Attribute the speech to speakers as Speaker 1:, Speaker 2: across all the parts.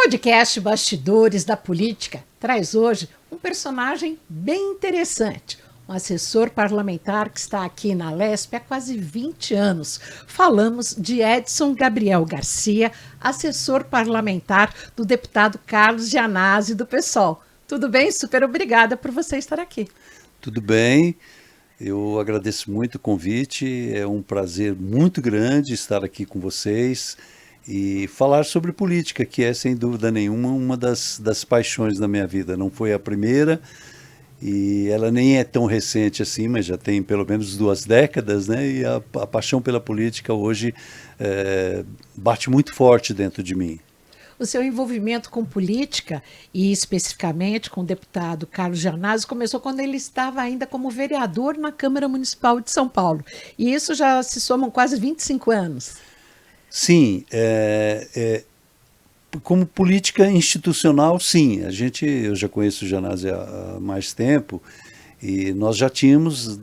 Speaker 1: podcast Bastidores da Política traz hoje um personagem bem interessante, um assessor parlamentar que está aqui na Lespe há quase 20 anos. Falamos de Edson Gabriel Garcia, assessor parlamentar do deputado Carlos Gianazzi do PSOL. Tudo bem? Super obrigada por você estar aqui.
Speaker 2: Tudo bem, eu agradeço muito o convite, é um prazer muito grande estar aqui com vocês e falar sobre política, que é sem dúvida nenhuma uma das paixões da minha vida. Não foi a primeira e ela nem é tão recente assim, mas já tem pelo menos 2 décadas, né? E a paixão pela política hoje bate muito forte dentro de mim.
Speaker 1: O seu envolvimento com política, e especificamente com o deputado Carlos Gianazzi, começou quando ele estava ainda como vereador na Câmara Municipal de São Paulo. E isso já se somam quase 25 anos.
Speaker 2: Sim, como política institucional, sim. Eu já conheço o Gianazzi há mais tempo e nós já tínhamos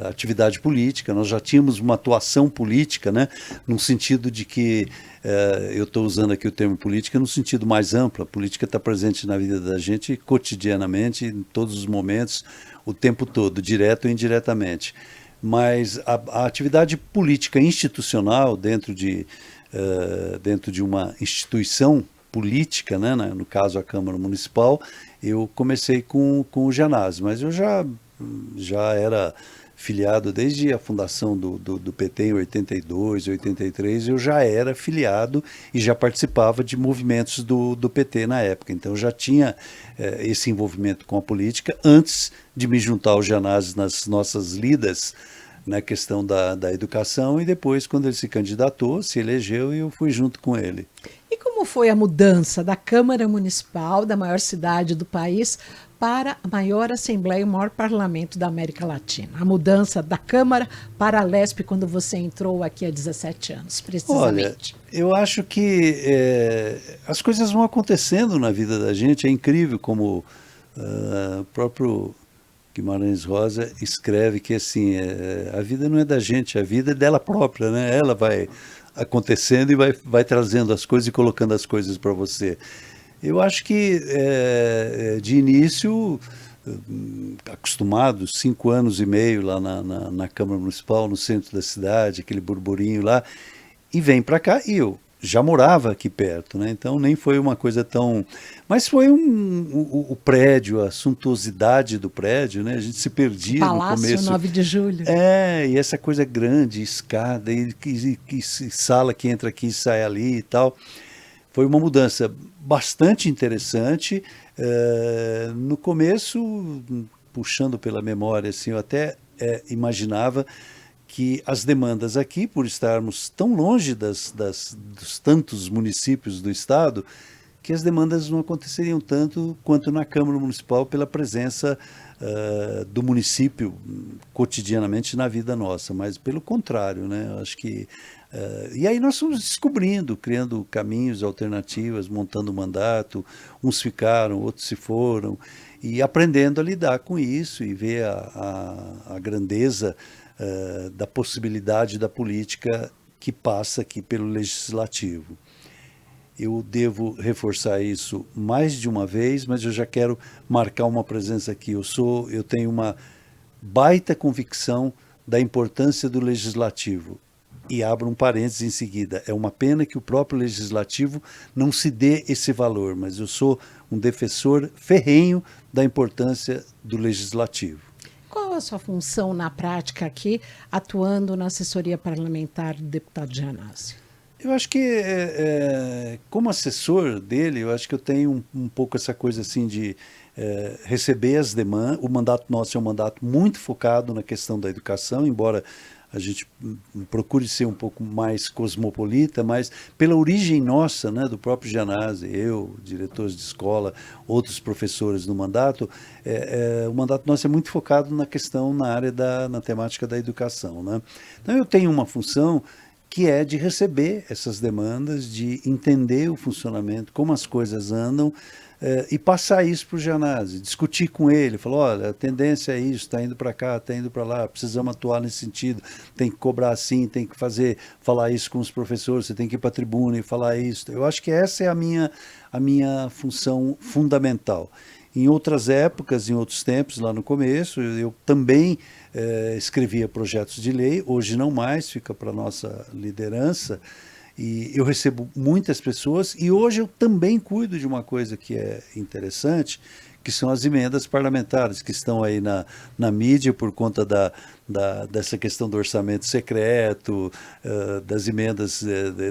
Speaker 2: atividade política, nós já tínhamos uma atuação política, né, no sentido de que, eu estou usando aqui o termo política no sentido mais amplo. A política está presente na vida da gente cotidianamente, em todos os momentos, o tempo todo, direto ou indiretamente. Mas a atividade política institucional dentro de uma instituição política, né, no caso a Câmara Municipal, eu comecei com o Gianazzi, mas eu já era filiado desde a fundação do PT em 82, 83, eu já era filiado e já participava de movimentos do PT na época. Então eu já tinha esse envolvimento com a política antes de me juntar ao Gianazzi nas nossas lidas na questão da educação, e depois, quando ele se candidatou, se elegeu, e eu fui junto com ele.
Speaker 1: E como foi a mudança da Câmara Municipal, da maior cidade do país, para a maior Assembleia, o maior parlamento da América Latina? A mudança da Câmara para a Lespe, quando você entrou aqui há 17 anos, precisamente.
Speaker 2: Olha, eu acho que as coisas vão acontecendo na vida da gente. É incrível como o próprio Guimarães Rosa escreve que assim, a vida não é da gente, a vida é dela própria, né? Ela vai acontecendo e vai trazendo as coisas e colocando as coisas para você. Eu acho que de início, acostumado, 5 anos e meio lá na Câmara Municipal, no centro da cidade, aquele burburinho lá, e vem para cá, e eu já morava aqui perto, né? Então nem foi uma coisa tão... Mas foi o prédio, a suntuosidade do prédio, né? A gente se perdia
Speaker 1: Palácio,
Speaker 2: no começo.
Speaker 1: 9 de julho.
Speaker 2: E essa coisa grande, escada, e sala que entra aqui e sai ali e tal. Foi uma mudança bastante interessante. No começo, puxando pela memória, assim, eu até imaginava que as demandas aqui, por estarmos tão longe dos tantos municípios do estado, que as demandas não aconteceriam tanto quanto na Câmara Municipal, pela presença do município cotidianamente na vida nossa, mas pelo contrário, né? Eu acho que e aí nós fomos descobrindo, criando caminhos, alternativas, montando mandato, uns ficaram, outros se foram, e aprendendo a lidar com isso e ver a grandeza da possibilidade da política que passa aqui pelo legislativo. Eu devo reforçar isso mais de uma vez, mas eu já quero marcar uma presença aqui. Eu tenho uma baita convicção da importância do legislativo. E abro um parênteses em seguida. É uma pena que o próprio legislativo não se dê esse valor, mas eu sou um defensor ferrenho da importância do legislativo.
Speaker 1: Qual a sua função na prática aqui, atuando na assessoria parlamentar do deputado Gianazzi?
Speaker 2: Eu acho que, como assessor dele, eu acho que eu tenho um pouco essa coisa assim de receber as demandas. O mandato nosso é um mandato muito focado na questão da educação, embora a gente procure ser um pouco mais cosmopolita, mas pela origem nossa, né, do próprio Gianazzi, eu, diretores de escola, outros professores no mandato, o mandato nosso é muito focado na questão, na temática da educação, né? Então eu tenho uma função que é de receber essas demandas, de entender o funcionamento, como as coisas andam, e passar isso para o Gianazzi, discutir com ele, falar, olha, a tendência é isso, está indo para cá, está indo para lá, precisamos atuar nesse sentido, tem que cobrar assim, tem que falar isso com os professores, você tem que ir para a tribuna e falar isso. Eu acho que essa é a minha função fundamental. Em outras épocas, em outros tempos, lá no começo, eu também escrevia projetos de lei, hoje não mais, fica para a nossa liderança, e eu recebo muitas pessoas, e hoje eu também cuido de uma coisa que é interessante, que são as emendas parlamentares, que estão aí na mídia por conta dessa questão do orçamento secreto, das emendas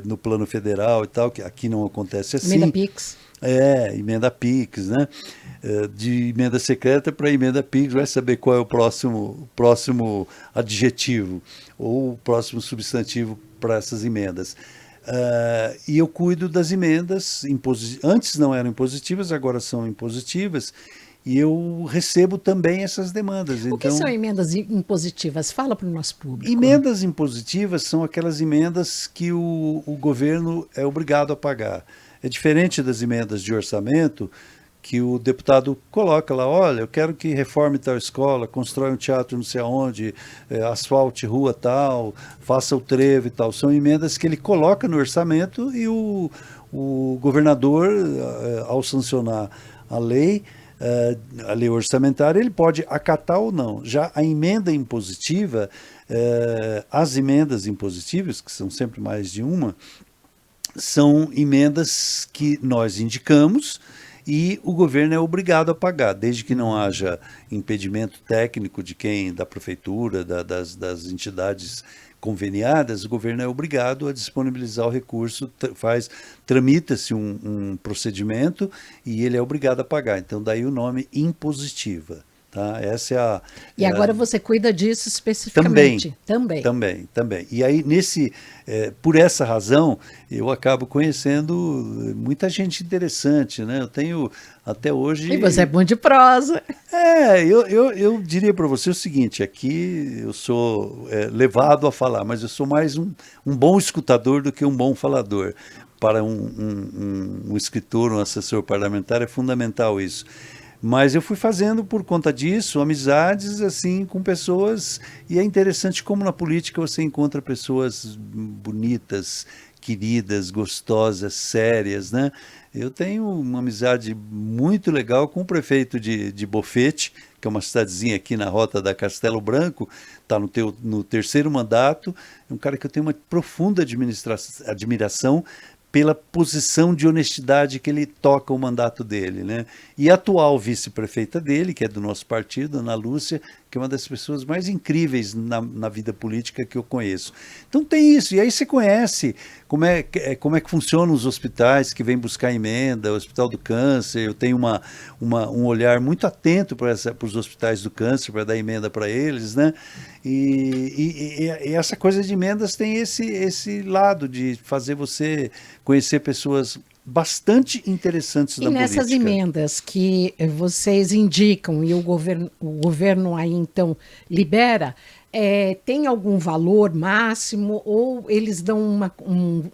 Speaker 2: no plano federal e tal, que aqui não acontece assim.
Speaker 1: Emenda PIX.
Speaker 2: Emenda PIX, né? De emenda secreta para emenda PIX, vai saber qual é o próximo adjetivo ou o próximo substantivo para essas emendas. E eu cuido das emendas, antes não eram impositivas, agora são impositivas, e eu recebo também essas demandas.
Speaker 1: O que são emendas impositivas? Fala para o nosso público.
Speaker 2: Emendas impositivas são aquelas emendas que o governo é obrigado a pagar. É diferente das emendas de orçamento, que o deputado coloca lá, olha, eu quero que reforme tal escola, constrói um teatro não sei aonde, asfalte rua tal, faça o trevo e tal. São emendas que ele coloca no orçamento e o governador, ao sancionar a lei orçamentária, ele pode acatar ou não. Já a emenda impositiva, as emendas impositivas, que são sempre mais de uma, são emendas que nós indicamos e o governo é obrigado a pagar, desde que não haja impedimento técnico da prefeitura, das entidades conveniadas, o governo é obrigado a disponibilizar o recurso, tramita-se um procedimento e ele é obrigado a pagar. Então, daí o nome impositiva. Tá? Essa é
Speaker 1: E agora você cuida disso especificamente?
Speaker 2: Também. E aí, por essa razão, eu acabo conhecendo muita gente interessante, né? Eu tenho até hoje...
Speaker 1: E você é bom de prosa.
Speaker 2: Eu diria para você o seguinte, aqui eu sou levado a falar, mas eu sou mais um bom escutador do que um bom falador. Para um escritor, um assessor parlamentar, é fundamental isso. Mas eu fui fazendo, por conta disso, amizades assim com pessoas, e é interessante como na política você encontra pessoas bonitas, queridas, gostosas, sérias, né? Eu tenho uma amizade muito legal com o prefeito de Bofete, que é uma cidadezinha aqui na rota da Castelo Branco, está no terceiro mandato, é um cara que eu tenho uma profunda admiração pela posição de honestidade que ele toca o mandato dele, né? E a atual vice-prefeita dele, que é do nosso partido, Ana Lúcia, que é uma das pessoas mais incríveis na vida política que eu conheço. Então tem isso, e aí você conhece como é que funcionam os hospitais que vêm buscar emenda, o Hospital do Câncer, eu tenho um olhar muito atento para os hospitais do câncer, para dar emenda para eles, né? E essa coisa de emendas tem esse lado de fazer você conhecer pessoas bastante interessantes da política.
Speaker 1: E nessas emendas que vocês indicam e o governo aí então libera, tem algum valor máximo ou eles dão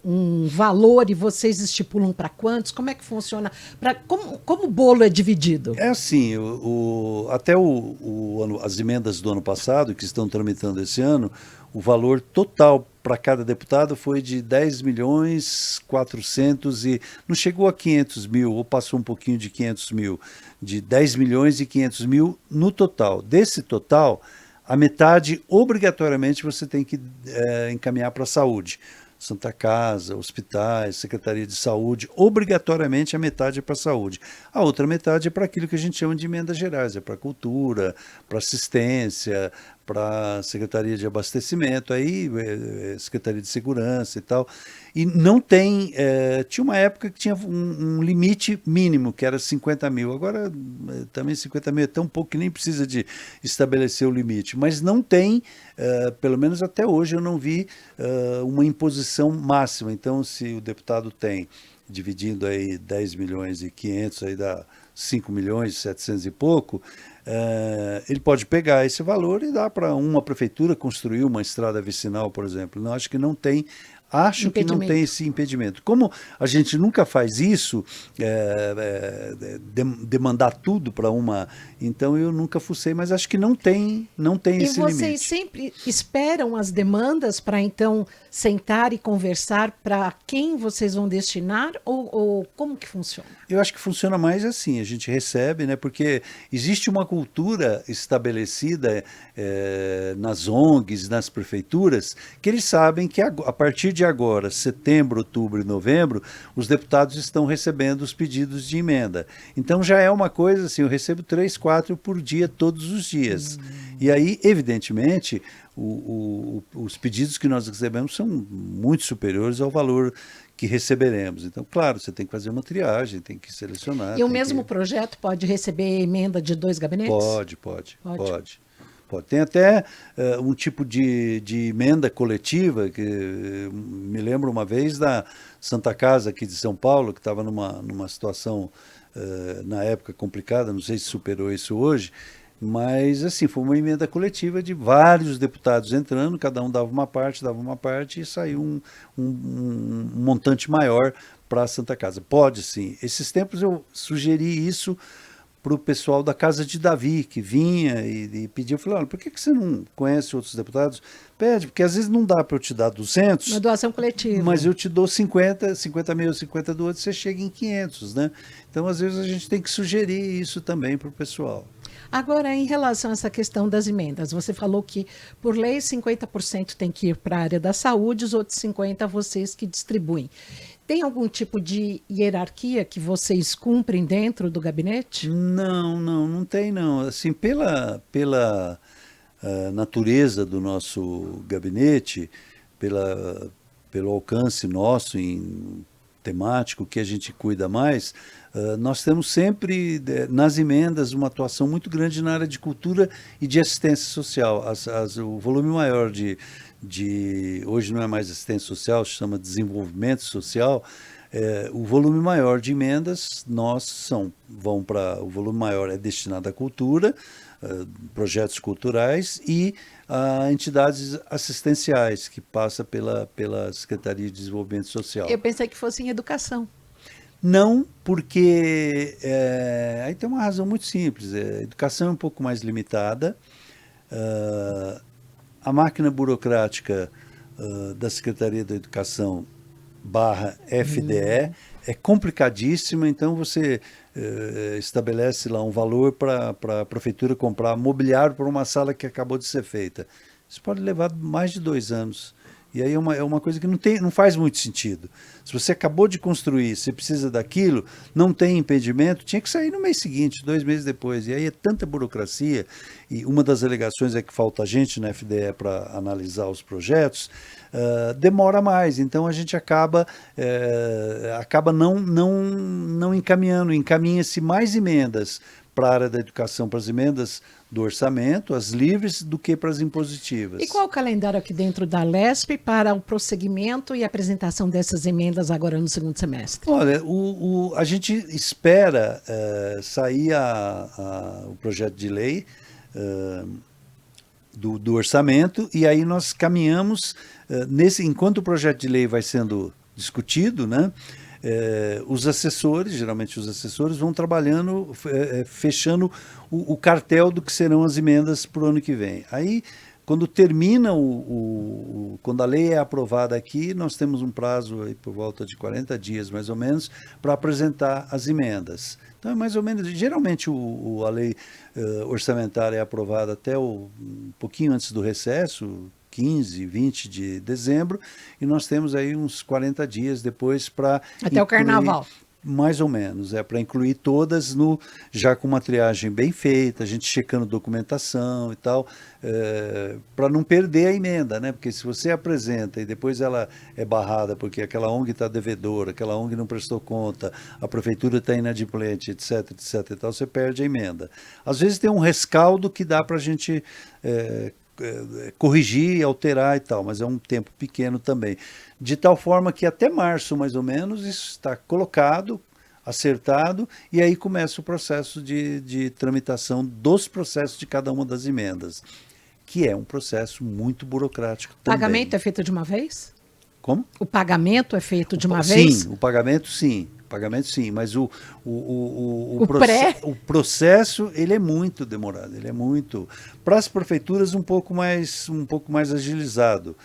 Speaker 1: um valor e vocês estipulam para quantos? Como é que funciona? Como o bolo é dividido?
Speaker 2: É assim, até as emendas do ano passado, que estão tramitando esse ano, o valor total para cada deputado foi de 10.400.000 e não chegou a 500 mil, ou passou um pouquinho de 500 mil, de 10.500.000 no total. Desse total, a metade, obrigatoriamente, você tem que encaminhar para a saúde. Santa Casa, hospitais, Secretaria de Saúde, obrigatoriamente a metade é para a saúde. A outra metade é para aquilo que a gente chama de emendas gerais, é para cultura, para assistência, para Secretaria de Abastecimento, aí Secretaria de Segurança e tal. E não tem, tinha uma época que tinha um limite mínimo, que era 50 mil. Agora também 50 mil é tão pouco que nem precisa de estabelecer o limite. Mas não tem, pelo menos até hoje eu não vi uma imposição máxima. Então, se o deputado tem, dividindo aí 10 milhões e 500, aí dá 5 milhões e 700 e pouco, ele pode pegar esse valor e dar para uma prefeitura construir uma estrada vicinal, por exemplo. Não, acho que não tem Acho que não tem esse impedimento. Como a gente nunca faz isso, demandar tudo para uma... Então eu nunca fucei, mas acho que não tem esse limite.
Speaker 1: E vocês sempre esperam as demandas para então sentar e conversar para quem vocês vão destinar ou como que funciona?
Speaker 2: Eu acho que funciona mais assim, a gente recebe, né? Porque existe uma cultura estabelecida nas ONGs, nas prefeituras, que eles sabem que a partir de agora, setembro, outubro e novembro, os deputados estão recebendo os pedidos de emenda. Então já é uma coisa assim, eu recebo 3, 4 por dia, todos os dias. E aí, evidentemente, os pedidos que nós recebemos são muito superiores ao valor que receberemos. Então, claro, você tem que fazer uma triagem, tem que selecionar.
Speaker 1: E o mesmo projeto pode receber emenda de 2 gabinetes?
Speaker 2: Pode. Tem até um tipo de emenda coletiva, que me lembro uma vez da Santa Casa aqui de São Paulo, que estava numa situação, na época, complicada, não sei se superou isso hoje, mas assim, foi uma emenda coletiva de vários deputados entrando, cada um dava uma parte e saiu um montante maior para a Santa Casa. Pode sim. Esses tempos eu sugeri isso para o pessoal da Casa de Davi, que vinha e pedia. Eu falei, olha, por que você não conhece outros deputados? Pede, porque às vezes não dá para eu te dar 200.
Speaker 1: Uma doação coletiva.
Speaker 2: Mas eu te dou 50 mil, 50 do outro, você chega em 500, né? Então, às vezes, a gente tem que sugerir isso também para o pessoal.
Speaker 1: Agora, em relação a essa questão das emendas, você falou que, por lei, 50% tem que ir para a área da saúde, os outros 50% vocês que distribuem. Tem algum tipo de hierarquia que vocês cumprem dentro do gabinete?
Speaker 2: Não tem não. Assim, pela natureza do nosso gabinete, pelo alcance nosso em temático que a gente cuida mais, nós temos sempre nas emendas uma atuação muito grande na área de cultura e de assistência social. O volume maior hoje não é mais assistência social, se chama desenvolvimento social. O volume maior de emendas vão para... O volume maior é destinado à cultura, projetos culturais e a entidades assistenciais, que passa pela Secretaria de Desenvolvimento Social.
Speaker 1: Eu pensei que fosse em educação.
Speaker 2: Não, porque aí tem uma razão muito simples. A educação é um pouco mais limitada. A máquina burocrática da Secretaria da Educação /FDE é complicadíssima, então você estabelece lá um valor para a prefeitura comprar mobiliário para uma sala que acabou de ser feita. Isso pode levar mais de 2 anos. E aí é uma coisa que não faz muito sentido. Se você acabou de construir, você precisa daquilo, não tem impedimento, tinha que sair no mês seguinte, 2 meses depois. E aí é tanta burocracia, e uma das alegações é que falta gente na FDE para analisar os projetos, demora mais. Então a gente acaba não encaminhando, encaminha-se mais emendas para a área da educação, para as emendas do orçamento, as livres, do que para as impositivas.
Speaker 1: E qual o calendário aqui dentro da LESP para o prosseguimento e apresentação dessas emendas agora no segundo semestre?
Speaker 2: Olha, a gente espera sair o projeto de lei do orçamento, e aí nós caminhamos, enquanto o projeto de lei vai sendo discutido, né? Os assessores, geralmente os assessores, vão trabalhando, fechando o cartel do que serão as emendas para o ano que vem. Aí, quando termina, quando a lei é aprovada aqui, nós temos um prazo aí por volta de 40 dias, mais ou menos, para apresentar as emendas. Então, é mais ou menos, geralmente a lei orçamentária é aprovada até um pouquinho antes do recesso, 15, 20 de dezembro, e nós temos aí uns 40 dias depois para...
Speaker 1: Até o carnaval.
Speaker 2: Mais ou menos, para incluir todas já com uma triagem bem feita, a gente checando documentação e tal, para não perder a emenda, né? Porque se você apresenta e depois ela é barrada porque aquela ONG está devedora, aquela ONG não prestou conta, a prefeitura está inadimplente, etc, etc e tal, você perde a emenda. Às vezes tem um rescaldo que dá para a gente... corrigir, alterar e tal, mas é um tempo pequeno também. De tal forma que até março, mais ou menos, isso está colocado, acertado, e aí começa o processo de tramitação dos processos de cada uma das emendas, que é um processo muito burocrático também.
Speaker 1: Pagamento é feito de uma vez?
Speaker 2: Como?
Speaker 1: O pagamento é feito de uma vez?
Speaker 2: Sim, o pagamento sim. Pagamento sim, mas
Speaker 1: pré?
Speaker 2: o processo ele é muito demorado, ele é muito. Para as prefeituras um pouco mais agilizado,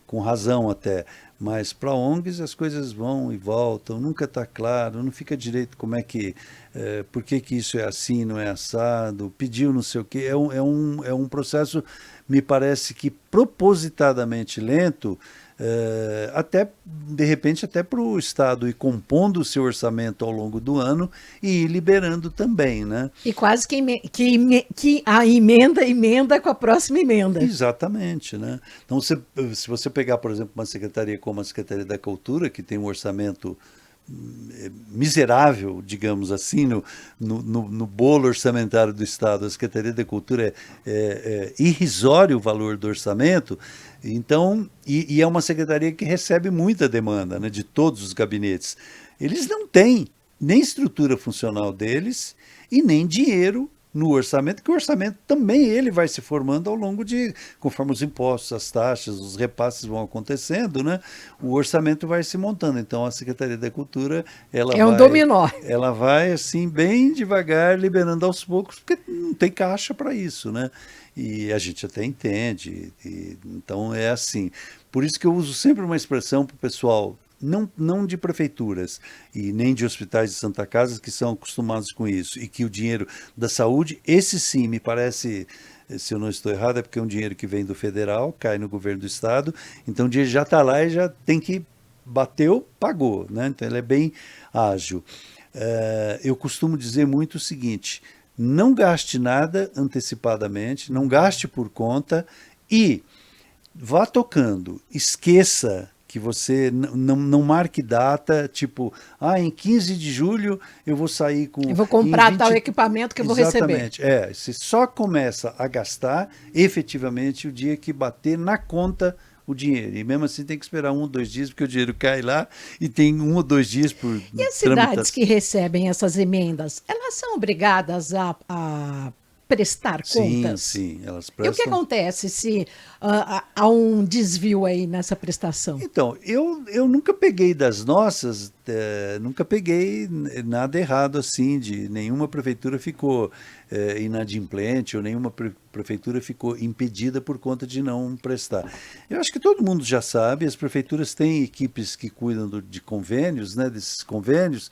Speaker 2: com razão até. Mas para ONGs as coisas vão e voltam, nunca está claro, não fica direito como é que. Por que isso é assim, não é assado, pediu não sei o quê. É um processo, me parece que propositadamente lento. Até de repente até para o Estado ir compondo o seu orçamento ao longo do ano e ir liberando também, né?
Speaker 1: E quase que a emenda com a próxima emenda.
Speaker 2: Exatamente, né? Então, se você pegar, por exemplo, uma secretaria como a Secretaria da Cultura, que tem um orçamento miserável, digamos assim, no bolo orçamentário do Estado, a Secretaria da Cultura é irrisório o valor do orçamento, então, e é uma secretaria que recebe muita demanda, né, de todos os gabinetes. Eles não têm nem estrutura funcional deles e nem dinheiro no orçamento, que o orçamento também ele vai se formando ao longo conforme os impostos, as taxas, os repasses vão acontecendo, né? O orçamento vai se montando. Então a Secretaria da Cultura,
Speaker 1: dominó.
Speaker 2: Ela vai assim bem devagar, liberando aos poucos, porque não tem caixa para isso, né? E a gente até entende. Então é assim. Por isso que eu uso sempre uma expressão para o pessoal. Não de prefeituras e nem de hospitais de Santa Casa que são acostumados com isso, e que o dinheiro da saúde, esse sim, me parece, se eu não estou errado, é porque é um dinheiro que vem do federal, cai no governo do estado, então o dinheiro já está lá e já tem que, bateu, pagou, né? Então ele é bem ágil. Eu costumo dizer muito o seguinte, não gaste nada antecipadamente, não gaste por conta e vá tocando, esqueça que você não marque data, tipo, em 15 de julho eu vou sair com...
Speaker 1: Eu vou comprar tal equipamento que eu vou receber.
Speaker 2: Exatamente, você só começa a gastar efetivamente o dia que bater na conta o dinheiro. E mesmo assim tem que esperar 1 ou 2 dias, porque o dinheiro cai lá e tem 1 ou 2 dias por
Speaker 1: E as cidades que recebem essas emendas, elas são obrigadas a prestar contas?
Speaker 2: Sim, elas prestam.
Speaker 1: E o que acontece se há um desvio aí nessa prestação?
Speaker 2: Então, eu nunca peguei das nossas, nunca peguei nada errado assim, de nenhuma prefeitura ficou inadimplente ou nenhuma prefeitura ficou impedida por conta de não prestar. Eu acho que todo mundo já sabe, as prefeituras têm equipes que cuidam de convênios, né, desses convênios.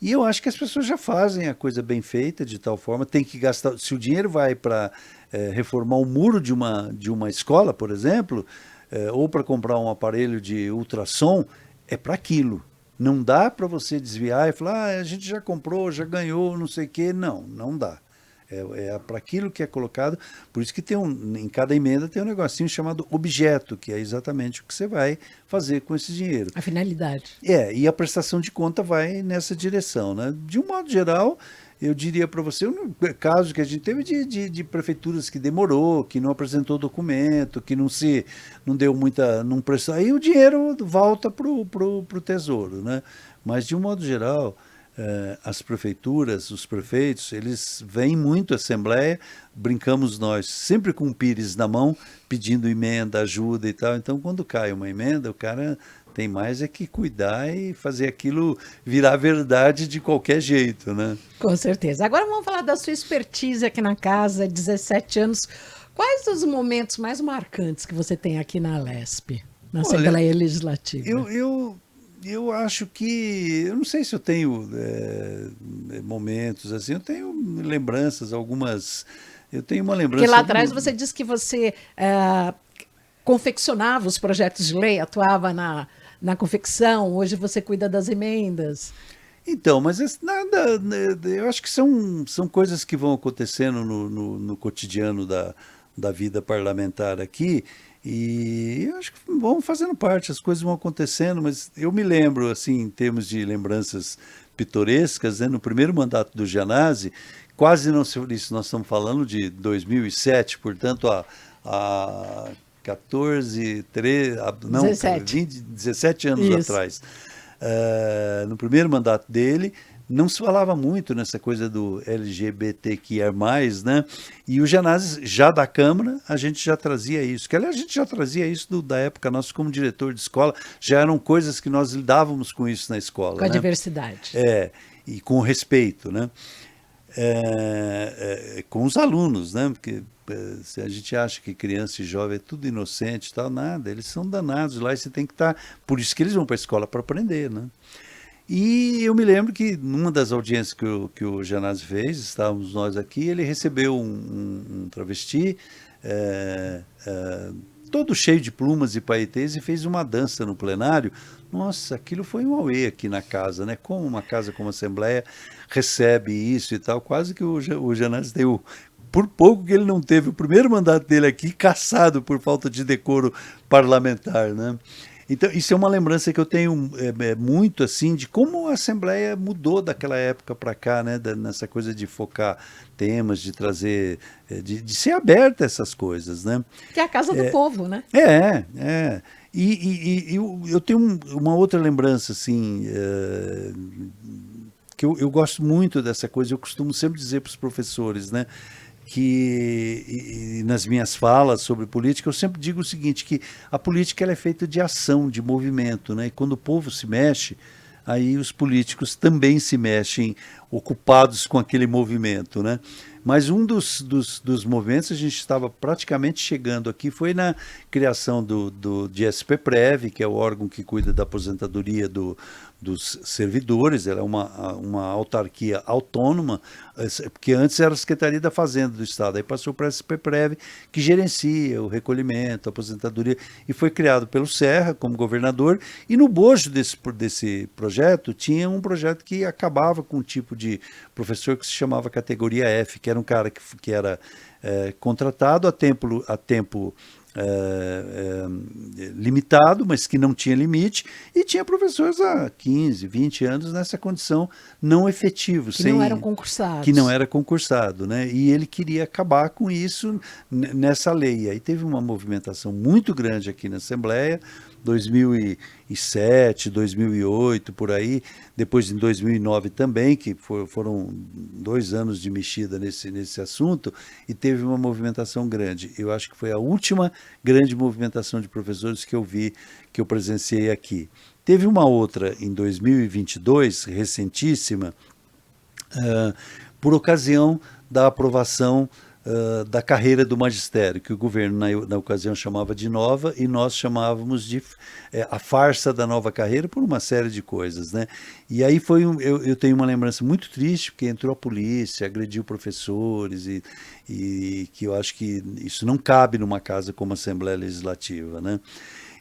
Speaker 2: E eu acho que as pessoas já fazem a coisa bem feita, de tal forma, tem que gastar. Se o dinheiro vai para reformar o muro de uma escola, por exemplo, ou para comprar um aparelho de ultrassom, é para aquilo. Não dá para você desviar e falar, a gente já comprou, já ganhou, não sei o quê. Não dá. É para aquilo que é colocado. Por isso que em cada emenda tem um negocinho chamado objeto, que é exatamente o que você vai fazer com esse dinheiro.
Speaker 1: A finalidade.
Speaker 2: E a prestação de conta vai nessa direção, né? De um modo geral, eu diria para você, um caso que a gente teve de prefeituras que demorou, que não apresentou documento, que não deu muita, não prestou, aí o dinheiro volta pro Tesouro, né? Mas de um modo geral, as prefeituras, os prefeitos, eles vêm muito à Assembleia, brincamos nós sempre com o pires na mão, pedindo emenda, ajuda e tal. Então, quando cai uma emenda, o cara tem mais que cuidar e fazer aquilo virar verdade de qualquer jeito, né?
Speaker 1: Com certeza. Agora vamos falar da sua expertise aqui na casa, 17 anos. Quais os momentos mais marcantes que você tem aqui na Alesp, na Assembleia Legislativa?
Speaker 2: Eu acho que, eu não sei se eu tenho momentos assim, eu tenho lembranças, algumas, eu tenho uma lembrança...
Speaker 1: Porque lá atrás você disse que você confeccionava os projetos de lei, atuava na confecção, hoje você cuida das emendas.
Speaker 2: Então, mas nada, eu acho que são coisas que vão acontecendo no cotidiano da vida parlamentar aqui, e eu acho que vão fazendo parte, as coisas vão acontecendo, mas eu me lembro, assim, em termos de lembranças pitorescas, né, no primeiro mandato do Gianazzi, quase não sobre isso, nós estamos falando de 2007, portanto, há 14, 13, não,
Speaker 1: 17.
Speaker 2: 17 anos
Speaker 1: Isso.
Speaker 2: atrás. No primeiro mandato dele, não se falava muito nessa coisa do LGBTQIA+, né? E o Janazes, já da Câmara, a gente já trazia isso. Que, aliás, a gente já trazia isso da época nossa como diretor de escola, já eram coisas que nós lidávamos com isso na escola.
Speaker 1: Com a
Speaker 2: né?
Speaker 1: diversidade.
Speaker 2: E com respeito, né? Com os alunos, né? Porque se a gente acha que criança e jovem é tudo inocente e tal, nada, eles são danados lá e você tem que estar... Por isso que eles vão para a escola, para aprender, né? E eu me lembro que numa das audiências que o Janazzi fez, estávamos nós aqui, ele recebeu um travesti, todo cheio de plumas e paetês, e fez uma dança no plenário. Nossa, aquilo foi um auê aqui na casa, né? Como uma casa como a Assembleia recebe isso e tal, quase que o Janazzi deu... Por pouco que ele não teve o primeiro mandato dele aqui cassado por falta de decoro parlamentar, né? Então, isso é uma lembrança que eu tenho muito, assim, de como a Assembleia mudou daquela época para cá, né? Nessa coisa de focar temas, de trazer, de ser aberta a essas coisas, né?
Speaker 1: Que é a casa do povo, né?
Speaker 2: E eu tenho uma outra lembrança, assim, que eu gosto muito dessa coisa, eu costumo sempre dizer para os professores, né? Que nas minhas falas sobre política eu sempre digo o seguinte, que a política ela é feita de ação, de movimento, né? E quando o povo se mexe, aí os políticos também se mexem, ocupados com aquele movimento, né? Mas um dos movimentos, a gente estava praticamente chegando aqui, foi na criação de SPPrev, que é o órgão que cuida da aposentadoria dos servidores. Ela é uma autarquia autônoma, porque antes era a Secretaria da Fazenda do Estado, aí passou para a SPPrev, que gerencia o recolhimento, a aposentadoria, e foi criado pelo Serra como governador, e no bojo desse projeto tinha um projeto que acabava com um tipo de professor que se chamava categoria F, que era um cara que era contratado a tempo limitado, mas que não tinha limite, e tinha professores há 15, 20 anos nessa condição não efetivo.
Speaker 1: Que não eram concursados.
Speaker 2: Que não era concursado, né? E ele queria acabar com isso nessa lei. Aí teve uma movimentação muito grande aqui na Assembleia, 2007, 2008, por aí, depois em 2009 também, que foram 2 anos de mexida nesse assunto, e teve uma movimentação grande. Eu acho que foi a última grande movimentação de professores que eu vi, que eu presenciei aqui. Teve uma outra em 2022, recentíssima, por ocasião da aprovação da carreira do magistério, que o governo na ocasião chamava de nova e nós chamávamos de a farsa da nova carreira, por uma série de coisas, né? E aí eu tenho uma lembrança muito triste, porque entrou a polícia, agrediu professores e que eu acho que isso não cabe numa casa como a Assembleia Legislativa, né?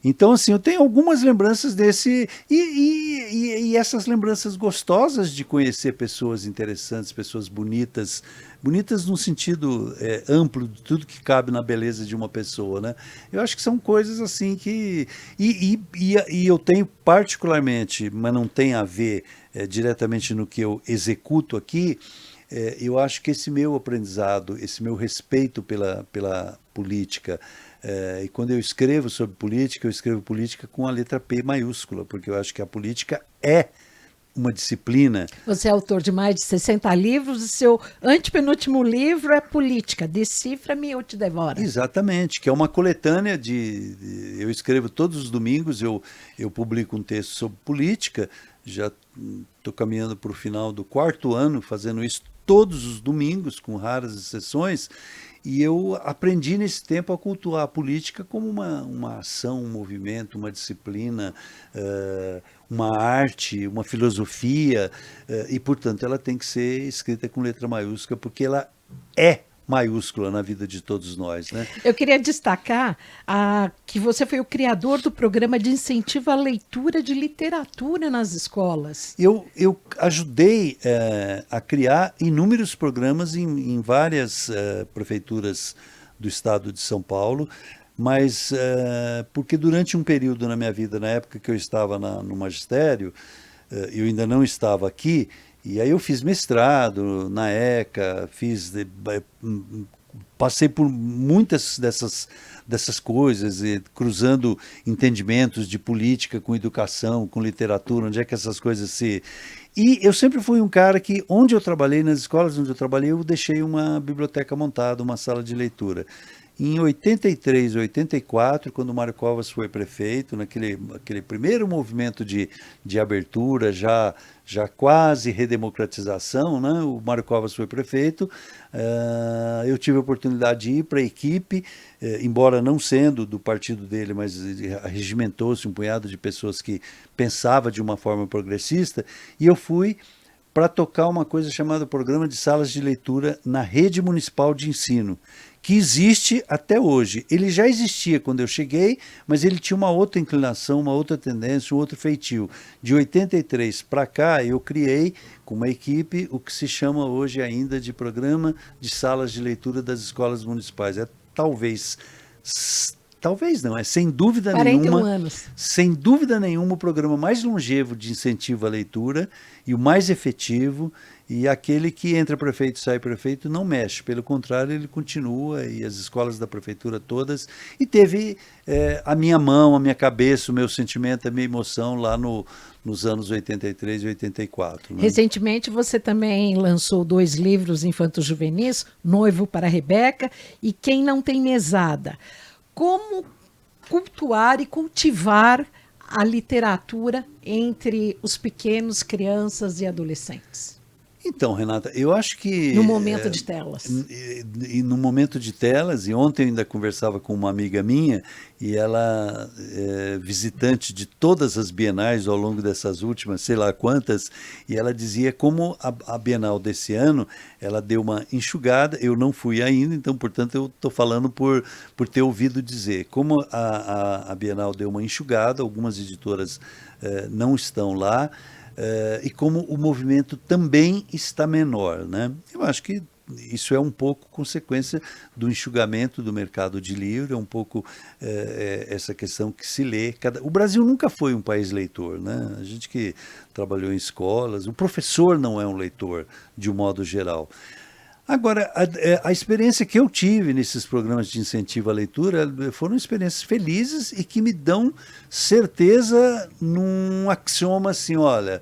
Speaker 2: Então, assim, eu tenho algumas lembranças desse, e essas lembranças gostosas de conhecer pessoas interessantes, pessoas bonitas, bonitas no sentido amplo de tudo que cabe na beleza de uma pessoa, né? Eu acho que são coisas assim que... E eu tenho particularmente, mas não tem a ver diretamente no que eu executo aqui, eu acho que esse meu aprendizado, esse meu respeito pela política, e quando eu escrevo sobre política, eu escrevo política com a letra P maiúscula, porque eu acho que a política é uma disciplina.
Speaker 1: Você é autor de mais de 60 livros, e seu antepenúltimo livro é Política, Decifra-me ou Te Devora.
Speaker 2: Exatamente, que é uma coletânea eu escrevo todos os domingos, eu publico um texto sobre política, já estou caminhando para o final do 4º ano, fazendo isso todos os domingos, com raras exceções, e eu aprendi nesse tempo a cultuar a política como uma ação, um movimento, uma disciplina, uma arte, uma filosofia, e, portanto, ela tem que ser escrita com letra maiúscula, porque ela é maiúscula na vida de todos nós, né?
Speaker 1: Eu queria destacar que você foi o criador do programa de incentivo à leitura de literatura nas escolas.
Speaker 2: Eu ajudei a criar inúmeros programas em várias prefeituras do estado de São Paulo, mas porque durante um período na minha vida, na época que eu estava no magistério, eu ainda não estava aqui, e aí eu fiz mestrado na ECA, passei por muitas dessas coisas, cruzando entendimentos de política com educação, com literatura, onde é que essas coisas se... E eu sempre fui um cara que, onde eu trabalhei, nas escolas onde eu trabalhei, eu deixei uma biblioteca montada, uma sala de leitura. Em 83, 84, quando o Mário Covas foi prefeito, aquele primeiro movimento de abertura, já quase redemocratização, né? O Mário Covas foi prefeito, eu tive a oportunidade de ir para a equipe, embora não sendo do partido dele, mas regimentou-se um punhado de pessoas que pensava de uma forma progressista, e eu fui para tocar uma coisa chamada Programa de Salas de Leitura na Rede Municipal de Ensino, que existe até hoje. Ele já existia quando eu cheguei, mas ele tinha uma outra inclinação, uma outra tendência, um outro feitio. De 83 para cá, eu criei com uma equipe o que se chama hoje ainda de Programa de Salas de Leitura das Escolas Municipais. É talvez não, é sem dúvida
Speaker 1: 41
Speaker 2: nenhuma,
Speaker 1: anos.
Speaker 2: sem dúvida nenhuma o programa mais longevo de incentivo à leitura e o mais efetivo, e aquele que entra prefeito e sai prefeito não mexe, pelo contrário, ele continua, e as escolas da prefeitura todas, e teve a minha mão, a minha cabeça, o meu sentimento, a minha emoção lá nos anos 83 e 84. Né?
Speaker 1: Recentemente você também lançou 2 livros infanto-juvenis, Noivo para Rebeca e Quem Não Tem Mesada. Como cultuar e cultivar a literatura entre os pequenos, crianças e adolescentes?
Speaker 2: Então, Renata, eu acho que...
Speaker 1: No momento de telas.
Speaker 2: E no momento de telas, e ontem eu ainda conversava com uma amiga minha, e ela é visitante de todas as bienais ao longo dessas últimas, sei lá quantas, e ela dizia como a Bienal desse ano, ela deu uma enxugada, eu não fui ainda, então, portanto, eu estou falando por ter ouvido dizer. Como a Bienal deu uma enxugada, algumas editoras não estão lá, e como o movimento também está menor, né? Eu acho que isso é um pouco consequência do enxugamento do mercado de livro, é um pouco essa questão que se lê. O Brasil nunca foi um país leitor, né? A gente que trabalhou em escolas, o professor não é um leitor, de um modo geral. Agora, a experiência que eu tive nesses programas de incentivo à leitura foram experiências felizes e que me dão certeza num axioma assim, olha,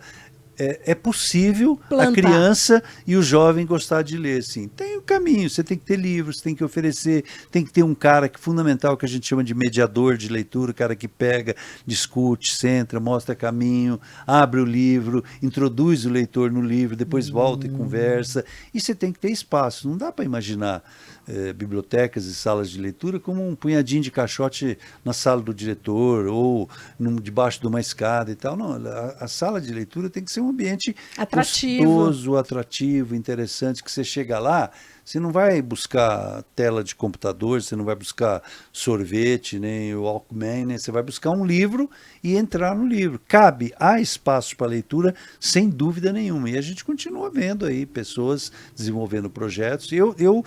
Speaker 2: é possível
Speaker 1: Plantar.
Speaker 2: A criança e o jovem gostar de ler, sim. Tem o caminho, você tem que ter livros, tem que oferecer, tem que ter um cara que fundamental que a gente chama de mediador de leitura, o cara que pega, discute, senta, mostra caminho, abre o livro, introduz o leitor no livro, depois volta e conversa. E você tem que ter espaço. Não dá para imaginar bibliotecas e salas de leitura como um punhadinho de caixote na sala do diretor ou debaixo de uma escada e tal. Não, a sala de leitura tem que ser um ambiente
Speaker 1: atrativo,
Speaker 2: gostoso, atrativo, interessante, que você chega lá, você não vai buscar tela de computador, você não vai buscar sorvete, nem o Walkman, né? Você vai buscar um livro e entrar no livro. Há espaço para leitura, sem dúvida nenhuma. E a gente continua vendo aí pessoas desenvolvendo projetos. Eu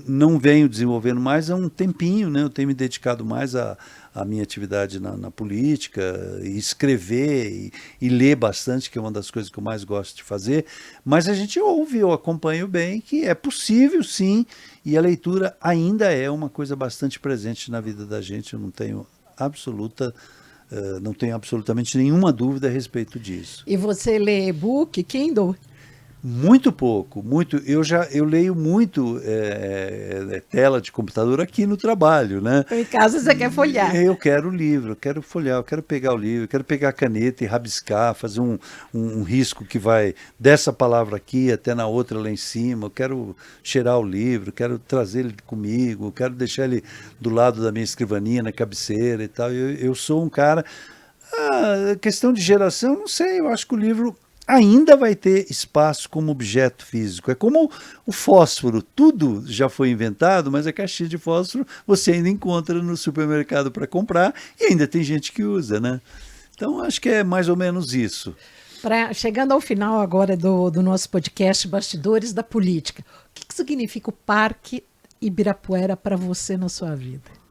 Speaker 2: não venho desenvolvendo mais há um tempinho, né? Eu tenho me dedicado mais à minha atividade na política, e escrever e ler bastante, que é uma das coisas que eu mais gosto de fazer, mas a gente ouve, eu acompanho bem, que é possível sim, e a leitura ainda é uma coisa bastante presente na vida da gente, eu não tenho absolutamente nenhuma dúvida a respeito disso.
Speaker 1: E você lê e-book, Kindle?
Speaker 2: Muito pouco, muito. Eu leio muito tela de computador aqui no trabalho, né?
Speaker 1: Em casa você quer folhear.
Speaker 2: Eu quero o livro, eu quero folhear, eu quero pegar o livro, eu quero pegar a caneta e rabiscar, fazer um risco que vai dessa palavra aqui até na outra lá em cima. Eu quero cheirar o livro, quero trazer ele comigo, eu quero deixar ele do lado da minha escrivaninha, na cabeceira e tal. Eu sou um cara... questão de geração, não sei, eu acho que o livro ainda vai ter espaço como objeto físico. É como o fósforo, tudo já foi inventado, mas a caixinha de fósforo você ainda encontra no supermercado para comprar e ainda tem gente que usa, né? Então acho que é mais ou menos isso.
Speaker 1: Chegando ao final agora do nosso podcast Bastidores da Política, o que significa o Parque Ibirapuera para você na sua vida?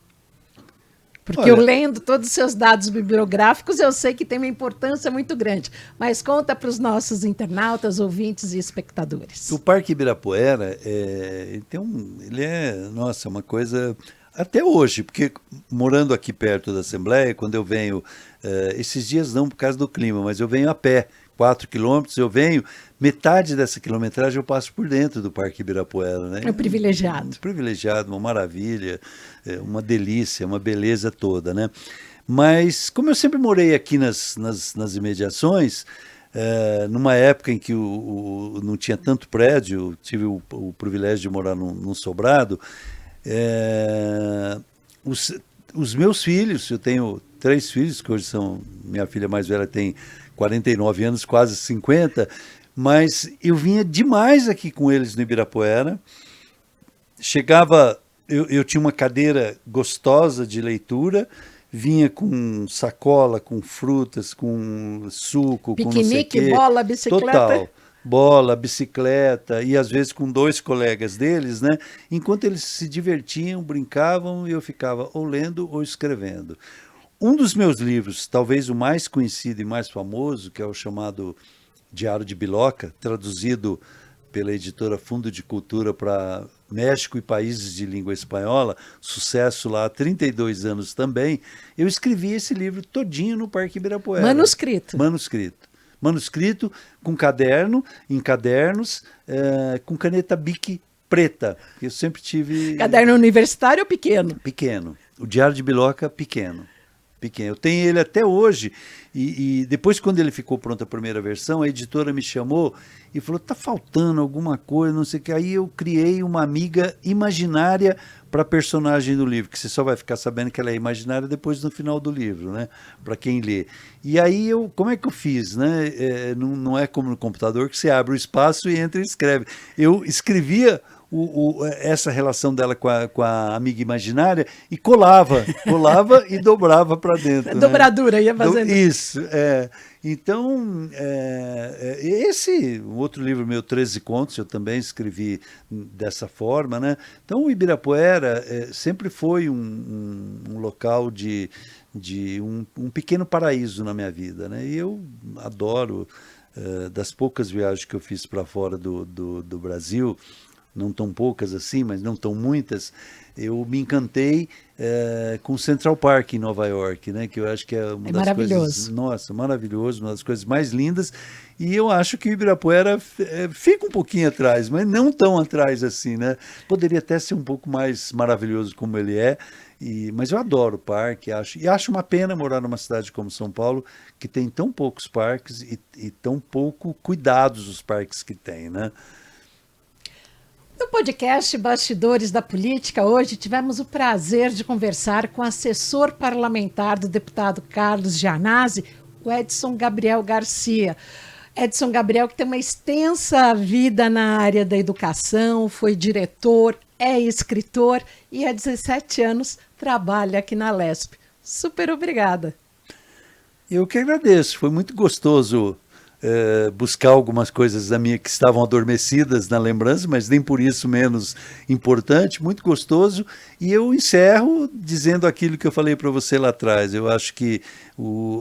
Speaker 1: Porque olha, eu lendo todos os seus dados bibliográficos, eu sei que tem uma importância muito grande. Mas conta para os nossos internautas, ouvintes e espectadores.
Speaker 2: O Parque Ibirapuera, ele é, nossa, uma coisa... Até hoje, porque morando aqui perto da Assembleia, quando eu venho, esses dias não por causa do clima, mas eu venho a pé, 4 quilômetros, eu venho, metade dessa quilometragem eu passo por dentro do Parque Ibirapuera, né?
Speaker 1: É um privilegiado.
Speaker 2: Um privilegiado, uma maravilha, uma delícia, uma beleza toda, né? Mas, como eu sempre morei aqui nas imediações, numa época em que não tinha tanto prédio, tive o privilégio de morar num sobrado, os meus filhos, eu tenho 3 filhos, que hoje minha filha mais velha tem 49 anos, quase 50, mas eu vinha demais aqui com eles no Ibirapuera, chegava, eu tinha uma cadeira gostosa de leitura, vinha com sacola, com frutas, com suco, com não sei o quê.
Speaker 1: Piquenique, bola, bicicleta.
Speaker 2: Total. Bola, bicicleta, e às vezes com 2 colegas deles, né? Enquanto eles se divertiam, brincavam, eu ficava ou lendo ou escrevendo. Um dos meus livros, talvez o mais conhecido e mais famoso, que é o chamado Diário de Biloca, traduzido pela editora Fundo de Cultura para México e países de língua espanhola, sucesso lá há 32 anos também, eu escrevi esse livro todinho no Parque Ibirapuera.
Speaker 1: Manuscrito.
Speaker 2: Manuscrito, com caderno, em cadernos, com caneta Bic preta. Eu sempre tive...
Speaker 1: Caderno universitário ou pequeno?
Speaker 2: Pequeno. O Diário de Biloca, pequeno. Eu tenho ele até hoje, e depois, quando ele ficou pronto a primeira versão, a editora me chamou e falou, tá faltando alguma coisa, não sei o que. Aí eu criei uma amiga imaginária para a personagem do livro, que você só vai ficar sabendo que ela é imaginária depois no final do livro, né? Para quem lê. E aí, como é que eu fiz, né? Não é como no computador que você abre o espaço e entra e escreve. Eu escrevia essa relação dela com a amiga imaginária e colava e dobrava para dentro.
Speaker 1: Dobradura, né? Ia fazendo.
Speaker 2: Isso, Então, esse outro livro meu, 13 Contos, eu também escrevi dessa forma, né? Então, o Ibirapuera sempre foi um local de um pequeno paraíso na minha vida, né? E eu adoro, das poucas viagens que eu fiz para fora do Brasil, não tão poucas assim, mas não tão muitas, eu me encantei com o Central Park em Nova York, né? Que eu acho que é uma das coisas... Nossa, maravilhoso, uma das coisas mais lindas. E eu acho que o Ibirapuera fica um pouquinho atrás, mas não tão atrás assim, né? Poderia até ser um pouco mais maravilhoso como ele é, mas eu adoro o parque, acho uma pena morar numa cidade como São Paulo, que tem tão poucos parques e tão pouco cuidados os parques que tem, né?
Speaker 1: No podcast Bastidores da Política, hoje tivemos o prazer de conversar com o assessor parlamentar do deputado Carlos Gianazzi, o Edson Gabriel Garcia. Edson Gabriel, que tem uma extensa vida na área da educação, foi diretor, é escritor e há 17 anos trabalha aqui na Lesp. Super obrigada.
Speaker 2: Eu que agradeço, foi muito gostoso buscar algumas coisas da minha que estavam adormecidas na lembrança, mas nem por isso menos importante, muito gostoso. E eu encerro dizendo aquilo que eu falei para você lá atrás. Eu acho que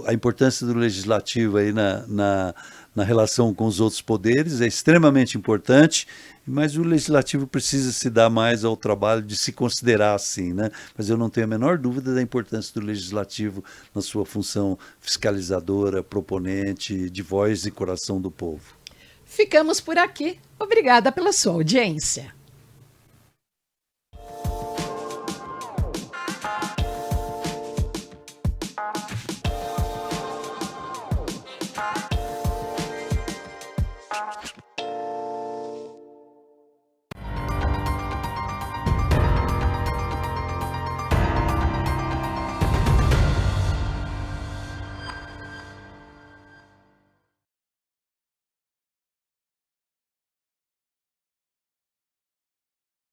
Speaker 2: a importância do legislativo aí na relação com os outros poderes é extremamente importante, mas o legislativo precisa se dar mais ao trabalho de se considerar assim, né? Mas eu não tenho a menor dúvida da importância do legislativo na sua função fiscalizadora, proponente, de voz e coração do povo.
Speaker 1: Ficamos por aqui. Obrigada pela sua audiência.